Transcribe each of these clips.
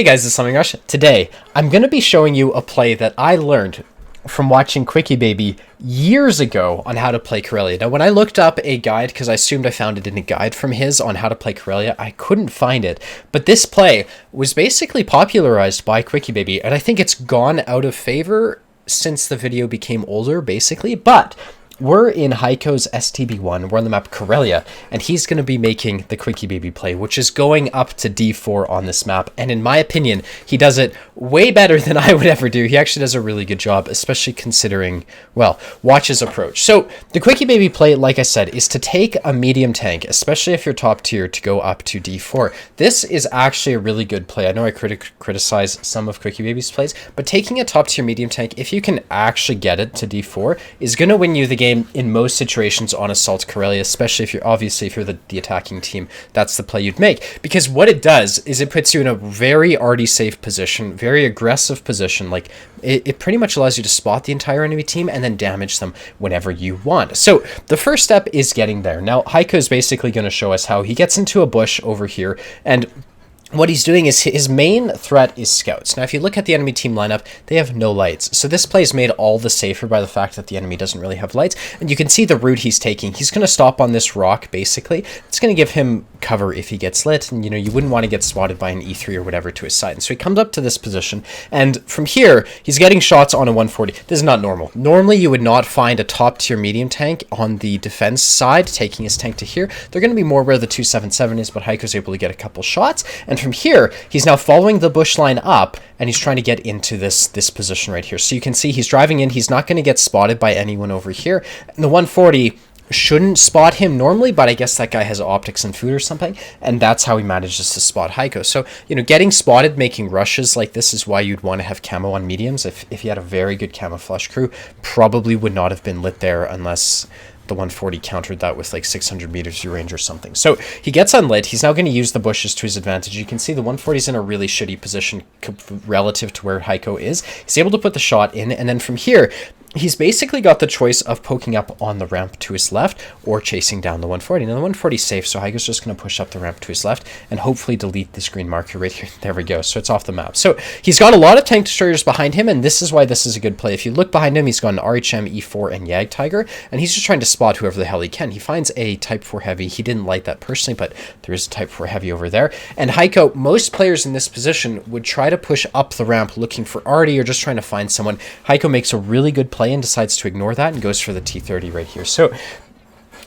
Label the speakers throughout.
Speaker 1: Hey guys, it's Slumming Rush. Today, I'm going to be showing you a play that I learned from watching Quickybaby years ago on how to play Karelia. Now, when I looked up a guide, because I assumed I found it in a guide from his on how to play Karelia, I couldn't find it. But this play was basically popularized by Quickybaby, and I think it's gone out of favor since the video became older, basically. But we're in Heiko's STB1, we're on the map Karelia, and he's going to be making the Quickybaby play, which is going up to D4 on this map, and in my opinion, he does it way better than I would ever do. He actually does a really good job, especially considering, well, watch his approach. So, the Quickybaby play, like I said, is to take a medium tank, especially if you're top tier, to go up to D4. This is actually a really good play. I know I criticize some of Quickybaby's plays, but taking a top tier medium tank, if you can actually get it to D4, is going to win you the game in most situations on Assault Karelia, especially if you're the attacking team. That's the play you'd make, because what it does is it puts you in a very already safe position, very aggressive position. Like it pretty much allows you to spot the entire enemy team and then damage them whenever you want. So the first step is getting there. Now Heiko is basically going to show us how he gets into a bush over here, and what he's doing is his main threat is scouts. Now, if you look at the enemy team lineup, they have no lights. So this play is made all the safer by the fact that the enemy doesn't really have lights. And you can see the route he's taking. He's going to stop on this rock, basically. It's going to give him cover if he gets lit. And, you wouldn't want to get spotted by an E3 or whatever to his side. And so he comes up to this position. And from here, he's getting shots on a 140. This is not normal. Normally, you would not find a top-tier medium tank on the defense side, taking his tank to here. They're going to be more where the 277 is, but Heiko's able to get a couple shots. And from here, he's now following the bush line up, and he's trying to get into this position right here. So you can see he's driving in. He's not going to get spotted by anyone over here. And the 140 shouldn't spot him normally, but I guess that guy has optics and food or something, and that's how he manages to spot Heiko. So, getting spotted, making rushes like this is why you'd want to have camo on mediums. If you had a very good camouflage crew, probably would not have been lit there unless the 140 countered that with like 600 meters range or something. So he gets unlit. He's now going to use the bushes to his advantage. You can see the 140 is in a really shitty position relative to where Heiko is. He's able to put the shot in, and then from here, he's basically got the choice of poking up on the ramp to his left or chasing down the 140. Now, the 140 is safe, so Heiko's just going to push up the ramp to his left and hopefully delete this green marker right here. There we go. So it's off the map. So he's got a lot of tank destroyers behind him, and this is why this is a good play. If you look behind him, he's got an RHM, E4, and Yag Tiger, and he's just trying to spot whoever the hell he can. He finds a Type 4 Heavy. He didn't light that personally, but there is a Type 4 Heavy over there. And Heiko, most players in this position would try to push up the ramp looking for Artie or just trying to find someone. Heiko makes a really good play and decides to ignore that and goes for the T30 right here. So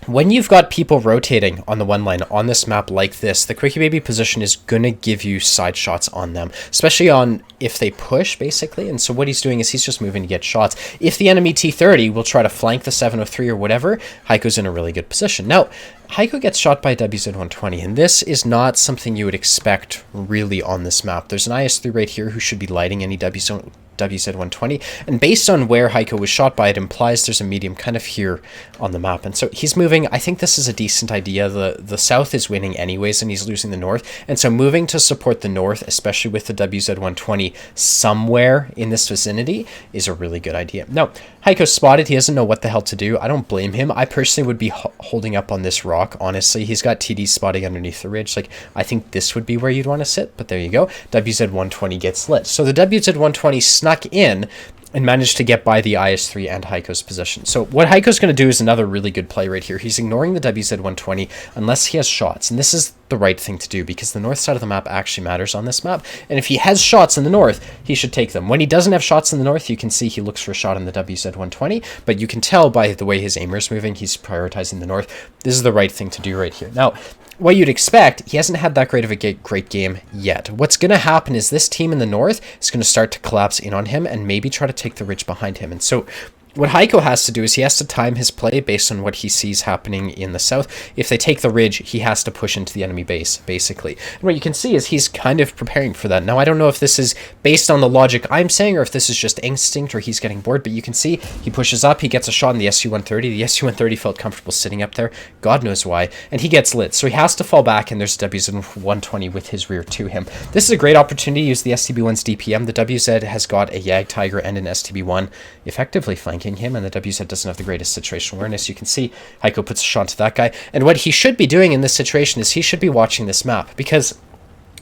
Speaker 1: when you've got people rotating on the one line on this map like this, the Quickybaby position is going to give you side shots on them, especially on if they push, basically. And so what he's doing is he's just moving to get shots. If the enemy T30 will try to flank the 703 or whatever, Heiko's in a really good position. Now, Heiko gets shot by WZ-120, and this is not something you would expect really on this map. There's an IS-3 right here who should be lighting any WZ-120, and based on where Heiko was shot by, it implies there's a medium kind of here on the map. And so he's moving. I think this is a decent idea. The south is winning anyways, and he's losing the north. And so moving to support the north, especially with the WZ-120 somewhere in this vicinity, is a really good idea. Now, Heiko's spotted. He doesn't know what the hell to do. I don't blame him. I personally would be holding up on this rock, honestly. He's got TD spotting underneath the ridge. Like, I think this would be where you'd want to sit, but there you go. WZ-120 gets lit. So the WZ-120 snuck in and managed to get by the IS-3 and Heiko's position. So what Heiko's going to do is another really good play right here. He's ignoring the WZ-120 unless he has shots, and this is the right thing to do because the north side of the map actually matters on this map, and if he has shots in the north, he should take them. When he doesn't have shots in the north, you can see he looks for a shot on the WZ-120, but you can tell by the way his aimer is moving, he's prioritizing the north. This is the right thing to do right here. Now, what you'd expect, he hasn't had that great of a great game yet. What's going to happen is this team in the north is going to start to collapse in on him and maybe try to take the ridge behind him. And so what Heiko has to do is he has to time his play based on what he sees happening in the south. If they take the ridge, he has to push into the enemy base, basically. And what you can see is he's kind of preparing for that. Now, I don't know if this is based on the logic I'm saying or if this is just instinct or he's getting bored, but you can see he pushes up, he gets a shot in the SU-130. The SU-130 felt comfortable sitting up there. God knows why. And he gets lit. So he has to fall back, and there's a WZ-120 with his rear to him. This is a great opportunity to use the STB-1's DPM. The WZ has got a Yag Tiger and an STB-1 effectively flanking him, and the WZ doesn't have the greatest situational awareness. You can see Heiko puts a shot to that guy, and what he should be doing in this situation is he should be watching this map, because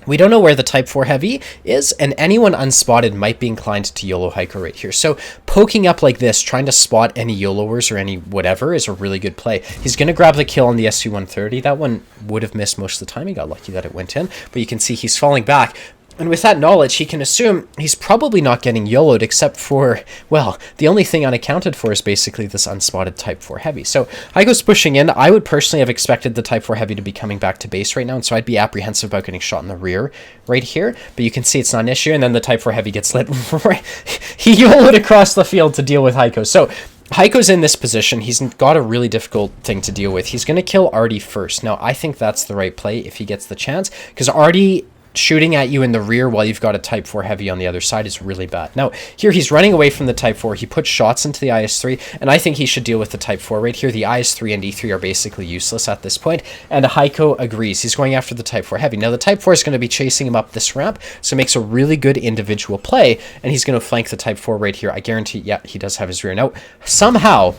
Speaker 1: We don't know where the Type 4 Heavy is, and anyone unspotted might be inclined to YOLO Heiko right here. So poking up like this, trying to spot any YOLOers or any whatever is a really good play. He's going to grab the kill on the SV-130. That one would have missed most of the time. He got lucky that it went in, but you can see he's falling back. And with that knowledge, he can assume he's probably not getting YOLO'd except for, well, the only thing unaccounted for is basically this unspotted Type 4 Heavy. So Heiko's pushing in. I would personally have expected the Type 4 Heavy to be coming back to base right now, and so I'd be apprehensive about getting shot in the rear right here. But you can see it's not an issue, and then the Type 4 Heavy gets lit. He YOLO'd across the field to deal with Heiko. So Heiko's in this position. He's got a really difficult thing to deal with. He's going to kill Artie first. Now, I think that's the right play if he gets the chance, because Artie shooting at you in the rear while you've got a Type 4 Heavy on the other side is really bad. Now, here he's running away from the Type 4. He puts shots into the IS-3, and I think he should deal with the Type 4 right here. The IS-3 and E-3 are basically useless at this point, and Heiko agrees. He's going after the Type 4 Heavy. Now, the Type 4 is going to be chasing him up this ramp, so it makes a really good individual play, and he's going to flank the Type 4 right here. I guarantee, yeah, he does have his rear. Now, somehow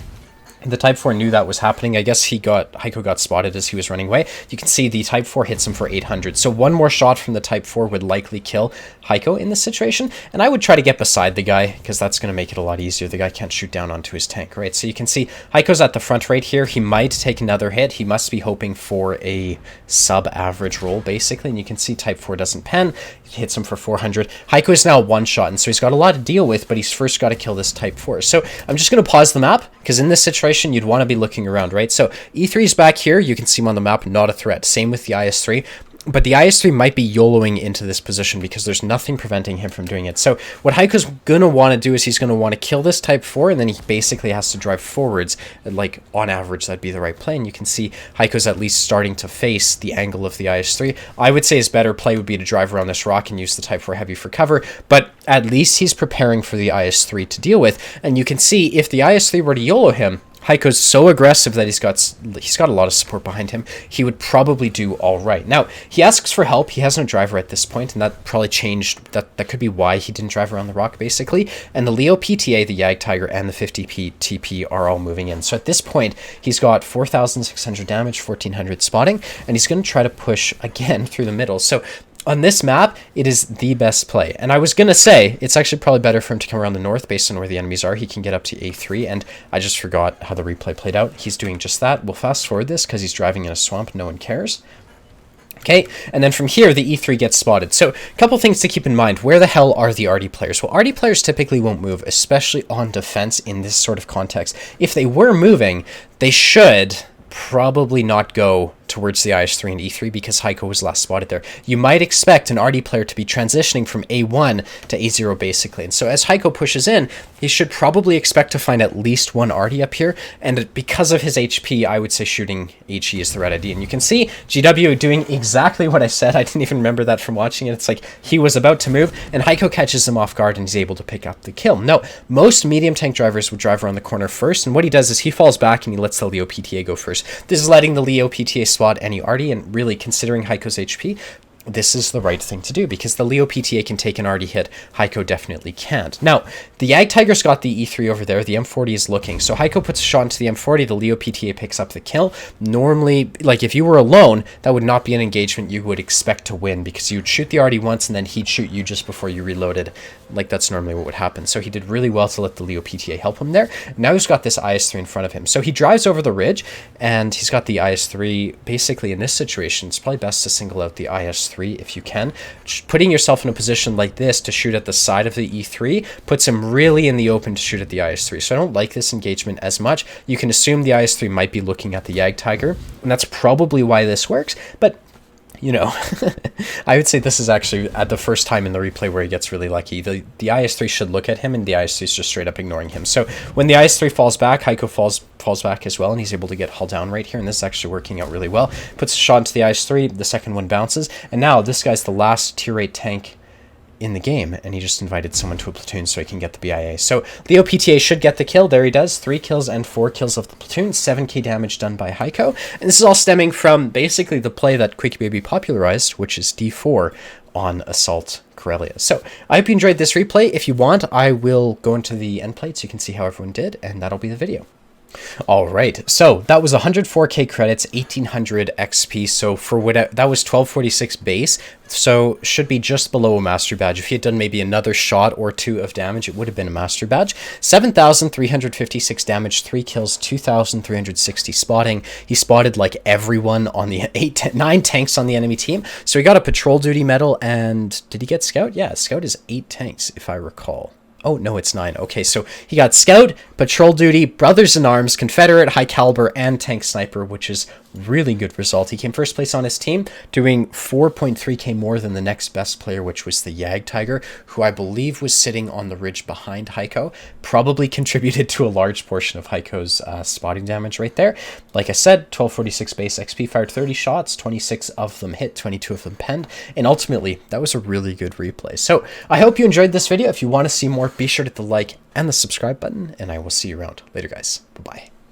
Speaker 1: the Type 4 knew that was happening. I guess Heiko got spotted as he was running away. You can see the Type 4 hits him for 800. So one more shot from the Type 4 would likely kill Heiko in this situation. And I would try to get beside the guy, because that's going to make it a lot easier. The guy can't shoot down onto his tank, right? So you can see Heiko's at the front right here. He might take another hit. He must be hoping for a sub-average roll, basically. And you can see Type 4 doesn't pen. He hits him for 400. Heiko is now one shot, and so he's got a lot to deal with, but he's first got to kill this Type 4. So I'm just going to pause the map, because in this situation, you'd want to be looking around, right? So E3 is back here. You can see him on the map, not a threat. Same with the IS-3. But the IS-3 might be YOLOing into this position because there's nothing preventing him from doing it. So what Heiko's going to want to do is he's going to want to kill this Type 4, and then he basically has to drive forwards. Like, on average, that'd be the right play. And you can see Heiko's at least starting to face the angle of the IS-3. I would say his better play would be to drive around this rock and use the Type 4 Heavy for cover. But at least he's preparing for the IS-3 to deal with. And you can see if the IS-3 were to YOLO him, Heiko's so aggressive that he's got a lot of support behind him. He would probably do all right. Now, he asks for help. He has no driver at this point, and that probably changed. That could be why he didn't drive around the rock, basically. And the Leo PTA, the Yag Tiger, and the 50p TP are all moving in. So at this point, he's got 4,600 damage, 1,400 spotting, and he's going to try to push again through the middle. So on this map, it is the best play. And I was going to say, it's actually probably better for him to come around the north based on where the enemies are. He can get up to A3, and I just forgot how the replay played out. He's doing just that. We'll fast forward this because he's driving in a swamp. No one cares. Okay, and then from here, the E3 gets spotted. So a couple things to keep in mind. Where the hell are the Artie players? Well, Artie players typically won't move, especially on defense in this sort of context. If they were moving, they should probably not go towards the IS-3 and E3 because Heiko was last spotted there. You might expect an Artie player to be transitioning from A1 to A0 basically. And so as Heiko pushes in, he should probably expect to find at least one Artie up here. And because of his HP, I would say shooting HE is the right idea. And you can see GW doing exactly what I said. I didn't even remember that from watching it. It's like he was about to move and Heiko catches him off guard and he's able to pick up the kill. No, most medium tank drivers would drive around the corner first. And what he does is he falls back and he lets the Leo PTA go first. This is letting the Leo PTA spot any Artie, and really considering Heiko's HP, this is the right thing to do because the Leo PTA can take an Artie hit. Heiko definitely can't. Now, the Yag Tiger's got the E3 over there. The M40 is looking. So Heiko puts a shot into the M40. The Leo PTA picks up the kill. Normally, like if you were alone, that would not be an engagement you would expect to win because you'd shoot the Artie once and then he'd shoot you just before you reloaded. Like that's normally what would happen. So he did really well to let the Leo PTA help him there. Now he's got this IS-3 in front of him. So he drives over the ridge and he's got the IS-3. Basically in this situation, it's probably best to single out the IS-3 if you can. Putting yourself in a position like this to shoot at the side of the E3 puts him really in the open to shoot at the IS-3. So I don't like this engagement as much. You can assume the IS-3 might be looking at the Yag Tiger, and that's probably why this works, but you know, I would say this is actually at the first time in the replay where he gets really lucky. The IS-3 should look at him, and the IS-3 is just straight up ignoring him. So when the IS-3 falls back, Heiko falls back as well, and he's able to get hull down right here, and this is actually working out really well. Puts a shot into the IS-3, the second one bounces, and now this guy's the last tier 8 tank in the game, and he just invited someone to a platoon so he can get the BIA. So Leo PTA should get the kill. There he does. 3 kills and 4 kills of the platoon. 7k damage done by Heiko. And this is all stemming from basically the play that Quickybaby popularized, which is D4 on Assault Karelia. So I hope you enjoyed this replay. If you want, I will go into the end plate so you can see how everyone did, and that'll be the video. All right, so that was 104k credits, 1800 XP. So for what that was 1246 base, so should be just below a master badge. If he had done maybe another shot or two of damage, it would have been a master badge. 7,356 damage, 3 kills, 2,360 spotting. He spotted like everyone on the 9 tanks on the enemy team. So he got a patrol duty medal, and did he get scout? Yeah, scout is 8 tanks if I recall. Oh, no, it's 9. Okay, so he got Scout, Patrol Duty, Brothers in Arms, Confederate, High Caliber, and Tank Sniper, which is really good result. He came first place on his team, doing 4.3k more than the next best player, which was the Yag Tiger, who I believe was sitting on the ridge behind Heiko. Probably contributed to a large portion of Heiko's spotting damage right there. Like I said, 1246 base XP, fired 30 shots, 26 of them hit, 22 of them penned, and ultimately, that was a really good replay. So I hope you enjoyed this video. If you want to see more, be sure to hit the like and the subscribe button, and I will see you around. Later, guys. Bye-bye.